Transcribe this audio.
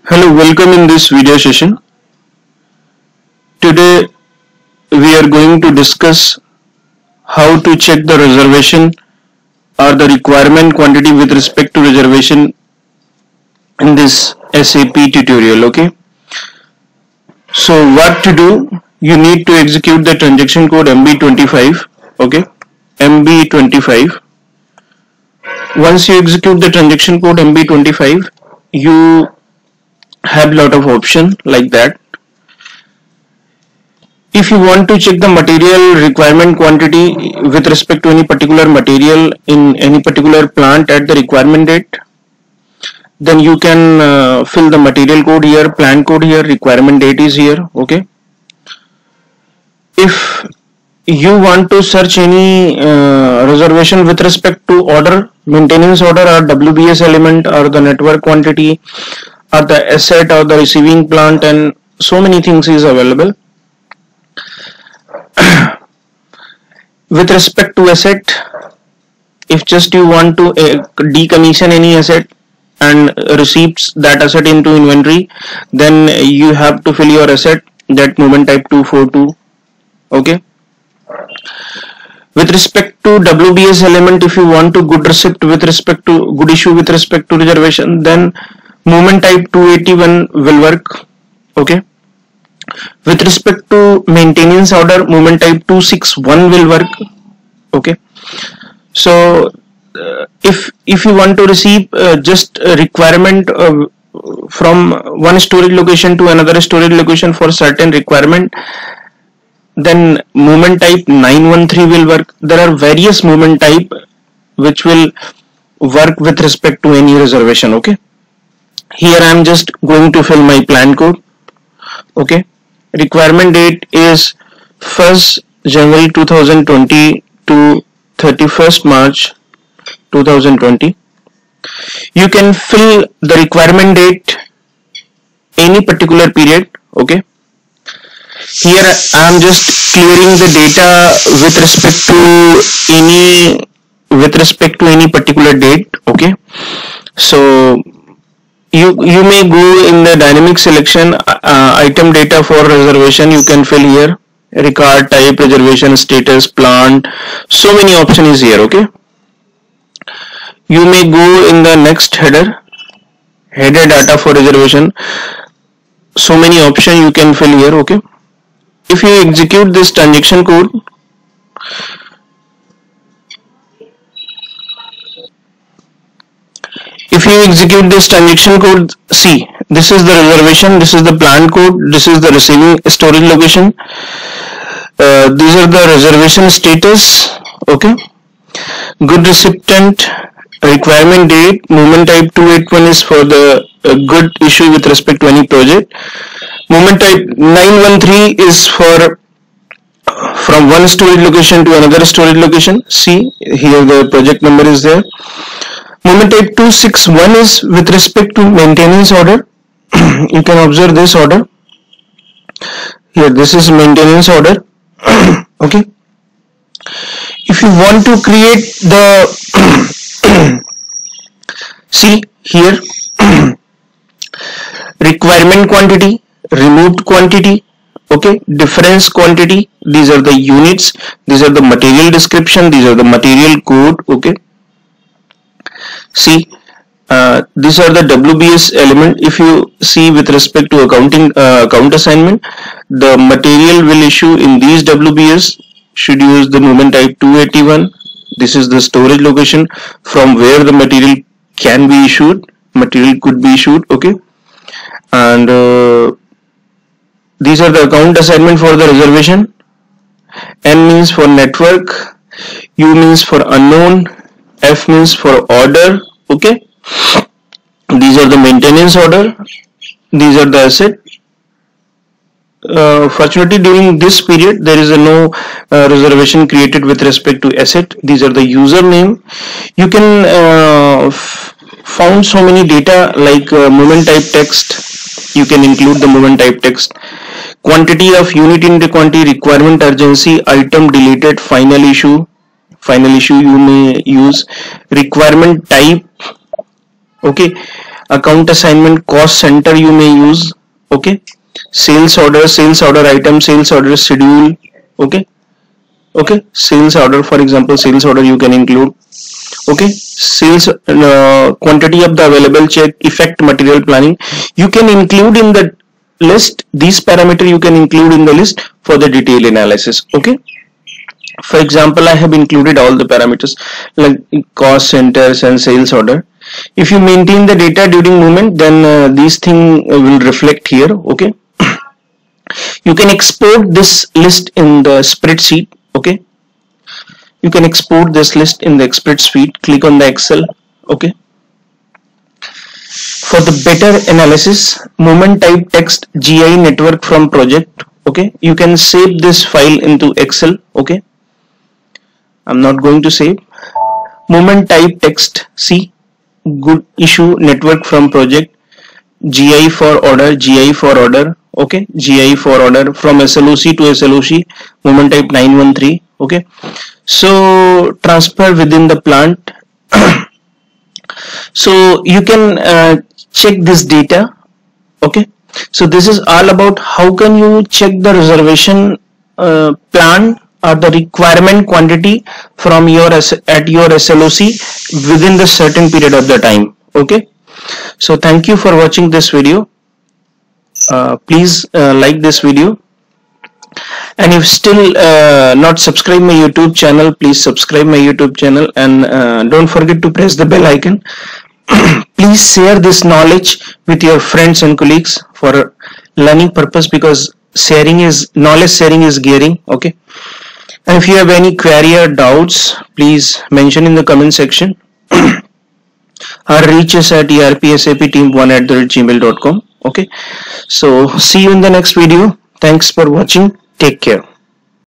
Hello, welcome in this video session. Today we are going to discuss how to check the reservation or the requirement quantity with respect to reservation in this SAP tutorial. Okay. So what to do? You need to execute the transaction code MB25. Okay. MB25. Once you execute the transaction code MB25, you have lot of option like that. If you want to check the material requirement quantity with respect to any particular material in any particular plant at the requirement date, then you can fill the material code here, plant code here, requirement date is here. Okay. If you want to search any reservation with respect to order, maintenance order or WBS element or the network quantity or the asset or the receiving plant, and so many things is available. With respect to asset, if just you want to decommission any asset and receipts that asset into inventory, then you have to fill your asset, that movement type 242. Okay. With respect to WBS element, if you want to good receipt with respect to good issue with respect to reservation, then movement type 281 will work. Okay. With respect to maintenance order, movement type 261 will work. Okay. So if you want to receive just a requirement from one storage location to another storage location for certain requirement, then movement type 913 will work. There are various movement type which will work with respect to any reservation. Okay. Here I am just going to fill my plan code. Okay. Requirement date is 1st January 2020 to 31st March 2020. You can fill the requirement date any particular period. Okay. Here I am just clearing the data with respect to any particular date. Okay. So you may go in the dynamic selection item data for reservation. You can fill here record type, reservation status, plant, so many options here. Okay. You may go in the next header data for reservation, so many options you can fill here. Okay. If you execute this transaction code, see, this is the reservation, this is the plant code, this is the receiving storage location, these are the reservation status. Okay. Good recipient, requirement date, movement type 281 is for the good issue with respect to any project. Movement type 913 is for from one storage location to another storage location. See, here the project number is there. Movement type 261 is with respect to maintenance order. You can observe this order. Here, this is maintenance order. Okay. If you want to create the see here requirement quantity, removed quantity, okay, difference quantity, these are the units, these are the material description, these are the material code. Okay. See, these are the WBS element. If you see with respect to accounting account assignment, the material will issue in these WBS should use the movement type 281. This is the storage location from where the material can be issued, material could be issued. Okay. And these are the account assignment for the reservation. N means for network, U means for unknown, F means for order. Okay. These are the maintenance order, these are the asset. Fortunately, during this period there is no reservation created with respect to asset. These are the username. You can found so many data like movement type text. You can include the movement type text, quantity of unit into quantity, requirement urgency, item deleted, final issue you may use, requirement type. Okay. account assignment, cost center you may use. Okay, sales order item, sales order schedule. Okay, sales order, for example, sales order you can include. Okay, sales quantity of the available check, effect, material planning you can include in the list. These parameter you can include in the list for the detailed analysis. Okay, for example, I have included all the parameters like cost centers and sales order. If you maintain the data during movement, then these things will reflect here. Okay, you can export this list in the spreadsheet. Okay, you can export this list in the spreadsheet. Click on the Excel. Okay, for the better analysis, movement type text GI network from project. Okay, you can save this file into Excel. Okay, I'm not going to save. Movement type text, see, good issue network from project, GI for order, GI for order. Okay, GI for order from SLOC to SLOC, movement type 913. Okay, so transfer within the plant. So you can check this data. Okay, so this is all about how can you check the reservation plan or the requirement quantity from your at your SLOC within the certain period of the time. Okay, so thank you for watching this video. Please like this video, and if still not subscribe my YouTube channel, please subscribe my YouTube channel, and don't forget to press the bell icon. Please share this knowledge with your friends and colleagues for learning purpose, because knowledge sharing is caring. Okay, and if you have any query or doubts, please mention in the comment section or reach us at erpsapteam1@gmail.com. Okay, so see you in the next video. Thanks for watching. Take care.